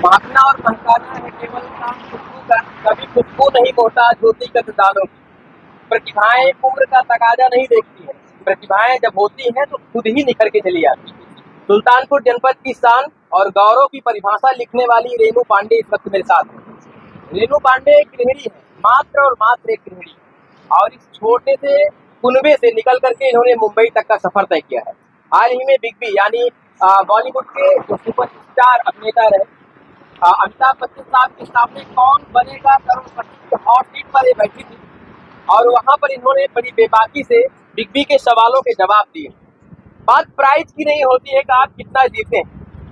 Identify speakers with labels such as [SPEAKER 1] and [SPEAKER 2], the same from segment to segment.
[SPEAKER 1] भागना और महकाना है केवल काम खुशबू का, कभी खुशबू नहीं मोहताज होती कददानों की। प्रतिभाएं उम्र का तकाजा नहीं देखती है, प्रतिभाएं जब होती हैं तो खुद ही निखर के चली आती है। सुल्तानपुर जनपद की शान और गौरव की परिभाषा लिखने वाली रेणु पांडे इस वक्त मेरे साथ है। रेणु पांडे एक गृहिणी है, मात्र और मात्र एक गृहिणी, और इस छोटे से कुनबे से निकल करके इन्होंने मुंबई तक का सफर तय किया है। हाल ही में बिग बी यानी बॉलीवुड के जो सुपरस्टार अभिनेता रहे अमिताभ बच्चन साहब के सामने कौन बनेगा करोड़पति के हॉट सीट पर ये बैठी थी, और वहां पर इन्होंने बड़ी बेबाकी से बिग बी के सवालों के जवाब दिए। बात प्राइज की नहीं होती है कि आप कितना जीते हैं,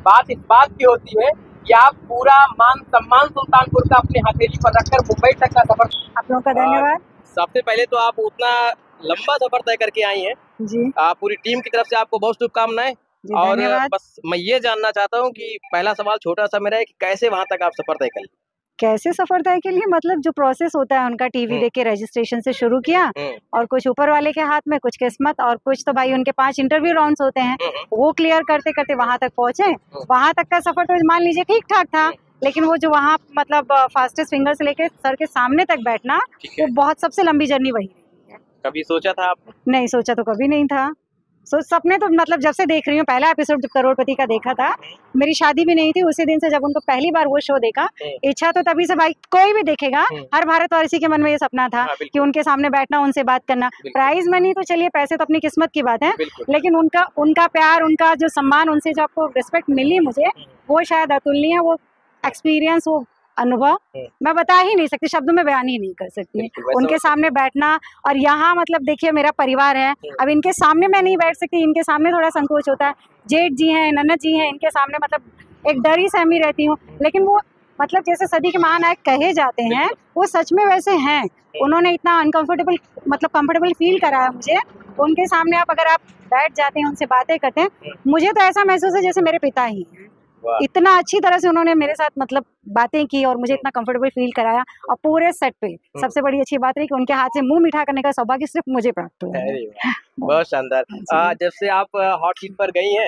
[SPEAKER 1] बात इस बात की होती है कि आप पूरा मान सम्मान सुल्तानपुर का अपने हथेली पर रखकर मुंबई तक का सफर।
[SPEAKER 2] आप लोगों का धन्यवाद।
[SPEAKER 1] सबसे पहले तो आप उतना लंबा सफर तय करके आई हैं
[SPEAKER 2] जी।
[SPEAKER 1] पूरी टीम की तरफ से आपको बहुत शुभकामनाएं। और बस मैं ये जानना चाहता हूँ कि पहला सवाल छोटा सा मेरा है कि कैसे वहां तक आप सफर तय कर,
[SPEAKER 2] कैसे सफर तय के लिए, मतलब जो प्रोसेस होता है उनका टीवी देख के रजिस्ट्रेशन से शुरू किया, और कुछ ऊपर वाले के हाथ में, कुछ किस्मत, और कुछ तो भाई उनके 5 इंटरव्यू राउंड्स होते हैं, वो क्लियर करते करते वहां तक पहुंचे। वहां तक का सफर तो मान लीजिए ठीक ठाक था, लेकिन वो जो वहाँ मतलब फास्टेस्ट फिंगर से लेके सर के सामने तक बैठना, वो बहुत सबसे लंबी जर्नी वही रही है।
[SPEAKER 1] कभी सोचा था आपने?
[SPEAKER 2] नहीं सोचा तो कभी नहीं था। सपने तो मतलब जब से देख रही हूँ, पहला एपिसोड जब करोड़पति का देखा था, मेरी शादी भी नहीं थी, उसी दिन से जब उनको पहली बार वो शो देखा, इच्छा तो तभी से, भाई कोई भी देखेगा, हर भारतवासी के मन में ये सपना था कि उनके सामने बैठना, उनसे बात करना। प्राइज मनी तो चलिए, पैसे तो अपनी किस्मत की बात है, लेकिन उनका प्यार, उनका जो सम्मान, उनसे जो आपको रिस्पेक्ट मिली मुझे, वो शायद अतुलनीय, वो एक्सपीरियंस, वो अनुभव मैं बता ही नहीं सकती, शब्दों में बयान ही नहीं कर सकती। उनके सामने बैठना, और यहाँ मतलब देखिए मेरा परिवार है, अब इनके सामने मैं नहीं बैठ सकती, इनके सामने थोड़ा संकोच होता है। जेठ जी हैं, ननद जी हैं, इनके सामने मतलब एक डर ही सहमी रहती हूँ, लेकिन वो मतलब जैसे सदी के महानायक कहे जाते हैं, वो सच में वैसे हैं। उन्होंने इतना अनकंफर्टेबल मतलब कंफर्टेबल फील कराया मुझे, उनके सामने अगर आप बैठ जाते हैं, उनसे बातें करते हैं, मुझे तो ऐसा महसूस है जैसे मेरे पिता ही हैं। इतना अच्छी तरह से उन्होंने मेरे साथ मतलब बातें की और मुझे इतना कंफर्टेबल फील कराया, और पूरे सेट पे सबसे बड़ी अच्छी बात रही कि उनके हाथ से मुंह मीठा करने का सौभाग्य सिर्फ मुझे प्राप्त हुआ है।
[SPEAKER 1] बहुत शानदार। जब से आप हॉट सीट पर गई हैं,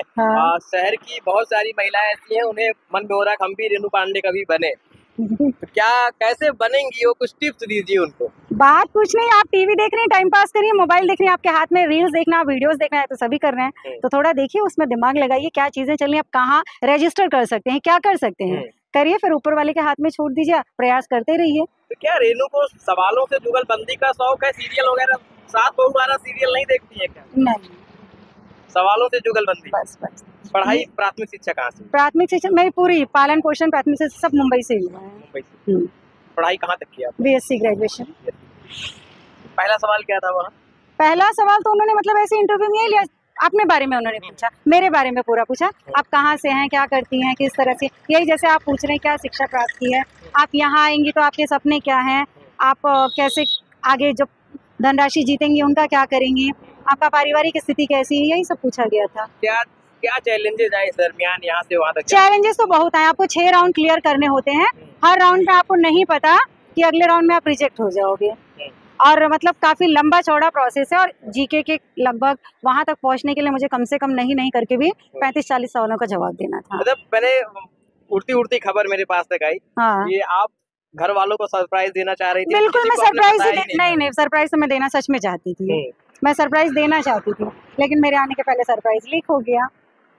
[SPEAKER 1] शहर की बहुत सारी महिलाएं ऐसी हैं, उन्हें मन में हो रहा है हम भी रेणु पांडे कभी बने, तो क्या कैसे बनेंगी, वो कुछ टिप्स दीजिए उनको।
[SPEAKER 2] बात कुछ नहीं, आप टीवी देख रहे हैं, टाइम पास करिए, मोबाइल देख रहे हैं, आपके हाथ में रील्स देखना, वीडियोस देखना है, तो सभी कर रहे हैं, तो थोड़ा देखिए, उसमें दिमाग लगाइए, क्या चीजें चल रही हैं, आप कहाँ रजिस्टर कर सकते हैं, क्या कर सकते हैं, करिए, फिर ऊपर वाले के हाथ में छोड़ दीजिए, प्रयास करते रहिए।
[SPEAKER 1] तो क्या रेणु को सवालों से जुगलबंदी का शौक है? सीरियल वगैरह, सात बहू वाला सीरियल नहीं देखती है क्या?
[SPEAKER 2] नहीं,
[SPEAKER 1] सवालों से जुगलबंदी।
[SPEAKER 2] बस।
[SPEAKER 1] पढ़ाई, प्राथमिक शिक्षा कहाँ से?
[SPEAKER 2] प्राथमिक शिक्षा मेरी पूरी पालन पोषण प्राथमिक से सब मुंबई से हुआ है।
[SPEAKER 1] मुंबई से। पढ़ाई कहाँ तक किया?
[SPEAKER 2] BSc graduation.
[SPEAKER 1] पहला सवाल क्या था वहाँ?
[SPEAKER 2] पहला सवाल तो उन्होंने मतलब ऐसे इंटरव्यू में लिया, अपने बारे में उन्होंने पूछा, मेरे बारे में पूरा पूछा, आप कहाँ से हैं, क्या करती हैं, किस तरह से, यही जैसे आप पूछ रहे हैं क्या शिक्षा प्राप्त की है, आप यहाँ आएंगी तो आपके सपने क्या हैं, आप कैसे आगे जो धनराशि जीतेंगी उनका क्या करेंगी, आपका पारिवारिक स्थिति कैसी है, यही सब पूछा गया था।
[SPEAKER 1] क्या चैलेंजेस आए इस दरमियान यहाँ से वहाँ तक?
[SPEAKER 2] चैलेंजेस तो बहुत आए, आपको 6 राउंड क्लियर करने होते हैं, हर राउंड में आपको नहीं पता कि अगले राउंड में आप रिजेक्ट हो जाओगे, और मतलब काफी लंबा चौड़ा प्रोसेस है, और जीके के लगभग वहां तक पहुंचने के लिए मुझे कम से कम नहीं करके भी 35-40 सवालों का जवाब देना था।
[SPEAKER 1] मतलब मैंने उड़ती खबर मेरे पास तक आई, ये आप घर वालों को सरप्राइज देना चाह रही थी?
[SPEAKER 2] बिल्कुल, मैं सरप्राइज नहीं, सरप्राइज तो मैं देना सच में चाहती थी, मैं सरप्राइज देना चाहती थी, लेकिन मेरे आने के पहले सरप्राइज लीक हो गया।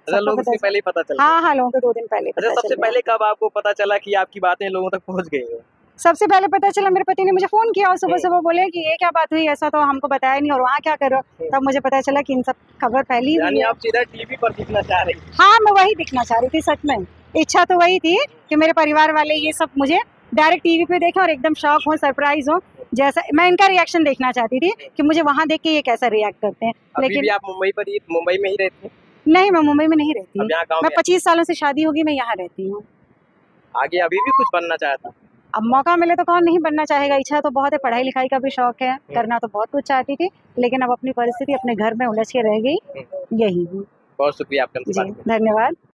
[SPEAKER 1] लोगों से पहले पता चला?
[SPEAKER 2] हाँ, लोगों को 2 दिन पहले पता चला।
[SPEAKER 1] सबसे पहले कब आपको पता चला कि आपकी बातें लोगों तक पहुंच गई है?
[SPEAKER 2] सबसे पहले पता चला, मेरे पति ने मुझे फोन किया और सुबह बोले कि ये क्या बात हुई, ऐसा तो हमको बताया नहीं, और वहाँ क्या कर रहे हो, तब मुझे पता चला कि इन सब खबर फैली हुई है।
[SPEAKER 1] आप सीधा टीवी पर दिखना चाह रही?
[SPEAKER 2] हाँ, मैं वही दिखना चाह रही थी, सच में इच्छा तो वही थी कि मेरे परिवार वाले ये सब मुझे डायरेक्ट टीवी पे देखें और एकदम शॉक हो, सरप्राइज हो, जैसा मैं इनका रिएक्शन देखना चाहती थी कि मुझे वहाँ देख के ये कैसा रिएक्ट करते हैं।
[SPEAKER 1] लेकिन भी आप मुंबई में ही रहती हैं?
[SPEAKER 2] नहीं, मैं मुंबई में नहीं रहती, मैं 25 सालों से शादी होगी, मैं यहाँ रहती हूँ।
[SPEAKER 1] आगे अभी भी कुछ बनना चाहता?
[SPEAKER 2] अब मौका मिले तो कौन नहीं बनना चाहेगा, इच्छा तो बहुत है, पढ़ाई लिखाई का भी शौक है, करना तो बहुत कुछ चाहती थी, लेकिन अब अपनी परिस्थिति अपने घर में उलझ के रह गई, यही हूँ।
[SPEAKER 1] बहुत शुक्रिया आपका।
[SPEAKER 2] धन्यवाद।